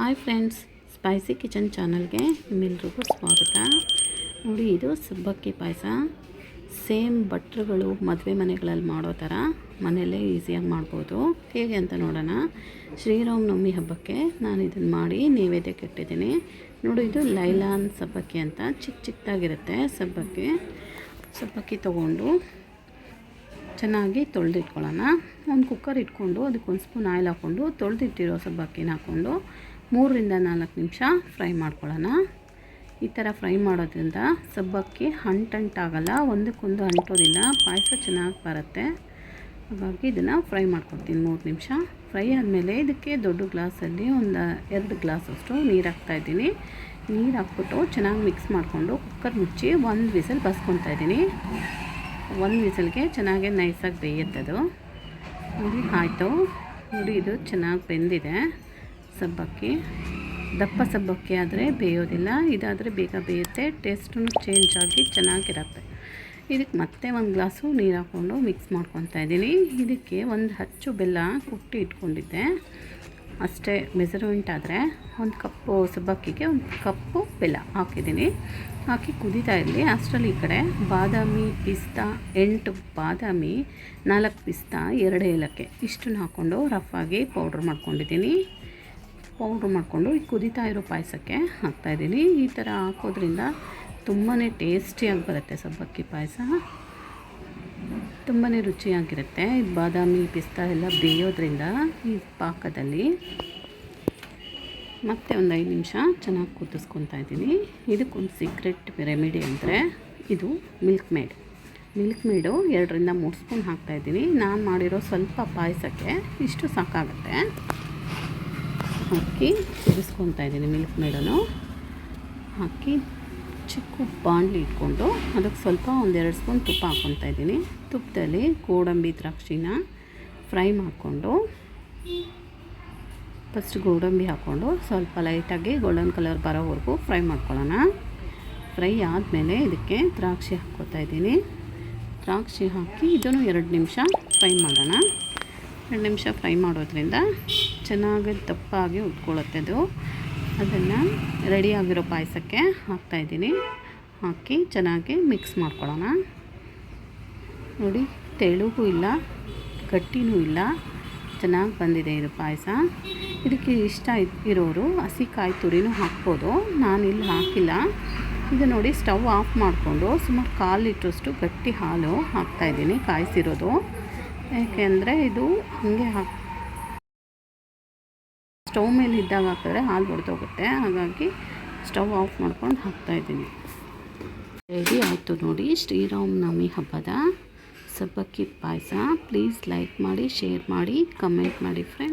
Hi friends, spicy kitchen ಚಾನಲ್ಗೆ ನಿಮ್ಮೆಲ್ರಿಗೂ ಸ್ವಾಗತ. ನೋಡಿ, ಇದು ಸಬ್ಬಕ್ಕಿ ಪಾಯಸ. ಸೇಮ್ ಭಟ್ರುಗಳು ಮದುವೆ ಮನೆಗಳಲ್ಲಿ ಮಾಡೋ ಥರ ಮನೆಯಲ್ಲೇ ಈಸಿಯಾಗಿ ಮಾಡ್ಬೋದು. ಹೇಗೆ ಅಂತ ನೋಡೋಣ. ಶ್ರೀರಾಮನವಮಿ ಹಬ್ಬಕ್ಕೆ ನಾನು ಇದನ್ನು ಮಾಡಿ ನೈವೇದ್ಯಕ್ಕೆ ಇಟ್ಟಿದ್ದೀನಿ. ನೋಡಿ, ಇದು ಲೈಲಾನ್ ಸಬ್ಬಕ್ಕಿ ಅಂತ ಚಿಕ್ಕದಾಗಿರುತ್ತೆ. ಸಬ್ಬಕ್ಕಿ ತೊಗೊಂಡು ಚೆನ್ನಾಗಿ ತೊಳೆದಿಟ್ಕೊಳ್ಳೋಣ. ಒಂದು ಕುಕ್ಕರ್ ಇಟ್ಕೊಂಡು ಅದಕ್ಕೊಂದು ಸ್ಪೂನ್ ಆಯಿಲ್ ಹಾಕ್ಕೊಂಡು ತೊಳೆದಿಟ್ಟಿರೋ ಸಬ್ಬಕ್ಕಿನ ಹಾಕ್ಕೊಂಡು 3 ರಿಂದ 4 ನಿಮಿಷ ಫ್ರೈ ಮಾಡ್ಕೊಳ್ಳೋಣ. ಈ ಥರ ಫ್ರೈ ಮಾಡೋದ್ರಿಂದ ಸಬ್ಬಕ್ಕಿ ಅಂಟಾಗಲ್ಲ, ಒಂದಕ್ಕೊಂದು ಅಂಟೋದಿಲ್ಲ, ಪಾಯಸ ಚೆನ್ನಾಗಿ ಬರುತ್ತೆ. ಹಾಗಾಗಿ ಇದನ್ನು ಫ್ರೈ ಮಾಡ್ಕೊಡ್ತೀನಿ 3 ನಿಮಿಷ. ಫ್ರೈ ಆದಮೇಲೆ ಇದಕ್ಕೆ ದೊಡ್ಡ ಗ್ಲಾಸಲ್ಲಿ ಒಂದು 2 ಗ್ಲಾಸಷ್ಟು ನೀರು ಹಾಕ್ತಾಯಿದ್ದೀನಿ. ನೀರು ಹಾಕ್ಬಿಟ್ಟು ಚೆನ್ನಾಗಿ ಮಿಕ್ಸ್ ಮಾಡಿಕೊಂಡು ಕುಕ್ಕರ್ ಮುಚ್ಚಿ 1 ವಿಸಲ್ ಬಸ್ಕೊತಾಯಿದ್ದೀನಿ. 1 ವಿಸಲ್ಗೆ ಚೆನ್ನಾಗಿ ನೈಸಾಗಿ ಬೇಯುತ್ತದು. ನೋಡಿ ಆಯಿತು. ನೋಡಿ, ಇದು ಚೆನ್ನಾಗಿ ಬೆಂದಿದೆ ಸಬ್ಬಕ್ಕಿ. ದಪ್ಪ ಸಬ್ಬಕ್ಕಿ ಆದರೆ ಬೇಯೋದಿಲ್ಲ, ಇದಾದರೆ ಬೇಗ ಬೇಯುತ್ತೆ, ಟೇಸ್ಟೂ ಚೇಂಜ್ ಆಗಿ ಚೆನ್ನಾಗಿರುತ್ತೆ. ಇದಕ್ಕೆ ಮತ್ತೆ 1 ಗ್ಲಾಸು ನೀರು ಹಾಕ್ಕೊಂಡು ಮಿಕ್ಸ್ ಮಾಡ್ಕೊತಾ ಇದ್ದೀನಿ. ಇದಕ್ಕೆ ಒಂದು ಅಚ್ಚು ಬೆಲ್ಲ ಕುಟ್ಟಿ ಇಟ್ಕೊಂಡಿದ್ದೆ, ಅಷ್ಟೇ ಮೆಜರ್ಮೆಂಟ್. ಆದರೆ 1 ಕಪ್ಪು ಸಬ್ಬಕ್ಕಿಗೆ 1 ಕಪ್ಪು ಬೆಲ್ಲ ಹಾಕಿದ್ದೀನಿ. ಹಾಕಿ ಕುದೀತಾ ಇರಲಿ. ಅಷ್ಟರಲ್ಲಿ ಈ ಕಡೆ ಬಾದಾಮಿ, ಪಿಸ್ತಾ 8 ಬಾದಾಮಿ, 4 ಪಿಸ್ತಾ, 2 ಏಲಕ್ಕಿ ಇಷ್ಟನ್ನು ಹಾಕ್ಕೊಂಡು ರಫಾಗಿ ಪೌಡ್ರ್ ಮಾಡ್ಕೊಂಡಿದ್ದೀನಿ. ಪೌಡ್ರ್ ಮಾಡಿಕೊಂಡು ಈ ಕುದೀತಾ ಇರೋ ಪಾಯಸಕ್ಕೆ ಹಾಕ್ತಾಯಿದ್ದೀನಿ. ಈ ಥರ ಹಾಕೋದ್ರಿಂದ ತುಂಬಾ ಟೇಸ್ಟಿಯಾಗಿ ಬರುತ್ತೆ ಸಬ್ಬಕ್ಕಿ ಪಾಯಸ, ತುಂಬಾ ರುಚಿಯಾಗಿರುತ್ತೆ. ಇದು ಬಾದಾಮಿ, ಪಿಸ್ತಾ ಎಲ್ಲ ಬೇಯೋದ್ರಿಂದ ಈ ಪಾಕದಲ್ಲಿ ಮತ್ತೆ ಒಂದು 5 ನಿಮಿಷ ಚೆನ್ನಾಗಿ ಕುದಿಸ್ಕೊತಾ ಇದ್ದೀನಿ. ಇದಕ್ಕೊಂದು ಸೀಕ್ರೆಟ್ ರೆಮಿಡಿ ಅಂದರೆ ಇದು ಮಿಲ್ಕ್ ಮೇಡ್ 2 ರಿಂದ 3 ಸ್ಪೂನ್ ಹಾಕ್ತಾಯಿದ್ದೀನಿ. ನಾನು ಮಾಡಿರೋ ಸ್ವಲ್ಪ ಪಾಯಸಕ್ಕೆ ಇಷ್ಟು ಸಾಕಾಗುತ್ತೆ. ಹಾಕಿ ಕುದಿಸ್ಕೊತಾ ಇದ್ದೀನಿ. ಮಿಲ್ಕ್ ಮೇಡನ್ನು ಹಾಕಿ ಚಿಕ್ಕ ಬಾಣಲಿ ಇಟ್ಕೊಂಡು ಅದಕ್ಕೆ ಸ್ವಲ್ಪ 1-2 ಸ್ಪೂನ್ ತುಪ್ಪ ಹಾಕ್ಕೊತಾ ಇದ್ದೀನಿ. ತುಪ್ಪದಲ್ಲಿ ಗೋಡಂಬಿ, ದ್ರಾಕ್ಷಿನ ಫ್ರೈ ಮಾಡಿಕೊಂಡು, ಫಸ್ಟ್ ಗೋಡಂಬಿ ಹಾಕ್ಕೊಂಡು ಸ್ವಲ್ಪ ಲೈಟಾಗಿ ಗೋಲ್ಡನ್ ಕಲರ್ ಬರೋವರೆಗೂ ಫ್ರೈ ಮಾಡ್ಕೊಳ್ಳೋಣ. ಫ್ರೈ ಆದಮೇಲೆ ಇದಕ್ಕೆ ದ್ರಾಕ್ಷಿ ಹಾಕ್ಕೊತಾ ಇದ್ದೀನಿ. ದ್ರಾಕ್ಷಿ ಹಾಕಿ ಇದನ್ನು 2 ನಿಮಿಷ ಫ್ರೈ ಮಾಡೋಣ. 2 ನಿಮಿಷ ಫ್ರೈ ಮಾಡೋದ್ರಿಂದ ಚೆನ್ನಾಗಿ ದಪ್ಪಾಗಿ ಉಟ್ಕೊಳ್ಳುತ್ತೆ ಅದು. ಅದನ್ನು ರೆಡಿಯಾಗಿರೋ ಪಾಯಸಕ್ಕೆ ಹಾಕ್ತಾಯಿದ್ದೀನಿ. ಹಾಕಿ ಚೆನ್ನಾಗಿ ಮಿಕ್ಸ್ ಮಾಡ್ಕೊಳ್ಳೋಣ. ನೋಡಿ, ತೆಳುಗೂ ಇಲ್ಲ, ಗಟ್ಟಿನೂ ಇಲ್ಲ, ಚೆನ್ನಾಗಿ ಬಂದಿದೆ ಇದು ಪಾಯಸ. ಇದಕ್ಕೆ ಇಷ್ಟ ಇರೋರು ಹಸಿ ಕಾಯಿ ತುರಿನೂ ಹಾಕ್ಬೋದು, ನಾನಿಲ್ಲಿ ಹಾಕಿಲ್ಲ. ಇದು ನೋಡಿ, ಸ್ಟವ್ ಆಫ್ ಮಾಡಿಕೊಂಡು ಸುಮಾರು 1/4 ಲೀಟ್ರಷ್ಟು ಗಟ್ಟಿ ಹಾಲು ಹಾಕ್ತಾಯಿದ್ದೀನಿ, ಕಾಯಿಸಿರೋದು. ಯಾಕೆಂದರೆ ಇದು ಹಾಗೆ ಸ್ಟವ್ ಮೇಲೆ ಇದ್ದಾಗ ಹಾಕಿದ್ರೆ ಹಾಲು ಹೊಡೆದೋಗುತ್ತೆ. ಹಾಗಾಗಿ ಸ್ಟವ್ ಆಫ್ ಮಾಡ್ಕೊಂಡು ಹಾಕ್ತಾಯಿದ್ದೀನಿ. ರೆಡಿ ಆಯಿತು ನೋಡಿ, ಶ್ರೀರಾಮನವಮಿ ಹಬ್ಬದ ಸಬ್ಬಕ್ಕಿ ಪಾಯಸ. ಪ್ಲೀಸ್ ಲೈಕ್ ಮಾಡಿ, ಶೇರ್ ಮಾಡಿ, ಕಮೆಂಟ್ ಮಾಡಿ ಫ್ರೆಂಡ್ಸ್.